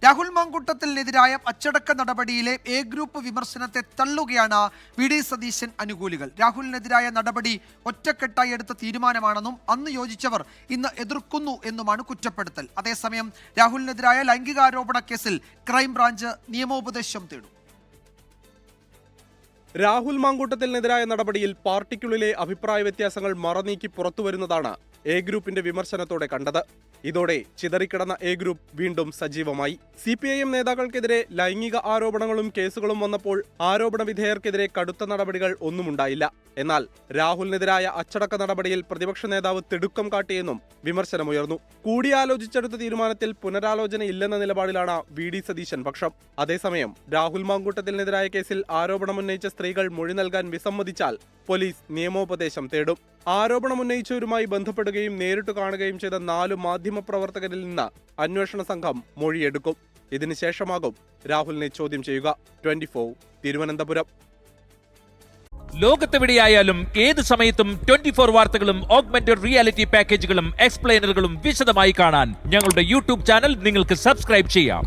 രാഹുൽ മാങ്കൂട്ടത്തിനെതിരായ അച്ചടക്ക നടപടിയിലെ എ ഗ്രൂപ്പ് വിമർശനത്തെ തള്ളുകയാണ് വി ഡി സതീശൻ അനുകൂലികൾ. രാഹുലിനെതിരായ നടപടി ഒറ്റക്കെട്ടായി എടുത്ത തീരുമാനമാണെന്നും അന്ന് യോജിച്ചവർ ഇന്ന് എതിർക്കുന്നു എന്നുമാണ് കുറ്റപ്പെടുത്തൽ. അതേസമയം രാഹുലിനെതിരായ ലൈംഗികാരോപണ കേസിൽ ക്രൈംബ്രാഞ്ച് നിയമോപദേശം തേടും. രാഹുൽ മാങ്കൂട്ടത്തിനെതിരായ നടപടിയിൽ പാർട്ടിക്കുള്ളിലെ അഭിപ്രായ വ്യത്യാസങ്ങൾ മറനീക്കി പുറത്തുവരുന്നതാണ് എ ഗ്രൂപ്പിന്റെ വിമർശനത്തോടെ കണ്ടത്. ഇതോടെ ചിതറിക്കിടന്ന എ ഗ്രൂപ്പ് വീണ്ടും സജീവമായി. CPIM നേതാക്കൾക്കെതിരെ ലൈംഗിക ആരോപണങ്ങളും കേസുകളും വന്നപ്പോൾ ആരോപണ വിധേയർക്കെതിരെ കടുത്ത നടപടികൾ ഒന്നുമുണ്ടായില്ല. എന്നാൽ രാഹുലിനെതിരായ അച്ചടക്ക നടപടിയിൽ പ്രതിപക്ഷ നേതാവ് തിടുക്കം കാട്ടിയെന്നും വിമർശനമുയർന്നു. കൂടിയാലോചിച്ചെടുത്ത തീരുമാനത്തിൽ പുനരാലോചന ഇല്ലെന്ന നിലപാടിലാണ് വി ഡി സതീശൻ പക്ഷം. അതേസമയം രാഹുൽ മാങ്കൂട്ടത്തിനെതിരായ കേസിൽ ആരോപണമുന്നയിച്ച സ്ത്രീകൾ മൊഴി നൽകാൻ വിസമ്മതിച്ചാൽ പോലീസ് നിയമോപദേശം തേടും. ആരോപണമുന്നയിച്ചവരുമായി ബന്ധപ്പെടുകയും നേരിട്ട് കാണുകയും ചെയ്ത 4 മാധ്യമപ്രവർത്തകരിൽ നിന്ന് അന്വേഷണ സംഘം മൊഴിയെടുക്കും. ഇതിനുശേഷമാകും രാഹുലിനെ ചോദ്യം ചെയ്യുക. 24 തിരുവനന്തപുരം. ലോകത്തെവിടെയായാലും ഏത് സമയത്തും 24 വാർത്തകളും ഓഗ്മെന്റഡ് റിയാലിറ്റി പാക്കേജുകളും എക്സ്പ്ലെയിനറുകളും വിശദമായി കാണാൻ ഞങ്ങളുടെ യൂട്യൂബ് ചാനൽ നിങ്ങൾക്ക് സബ്സ്ക്രൈബ് ചെയ്യാം.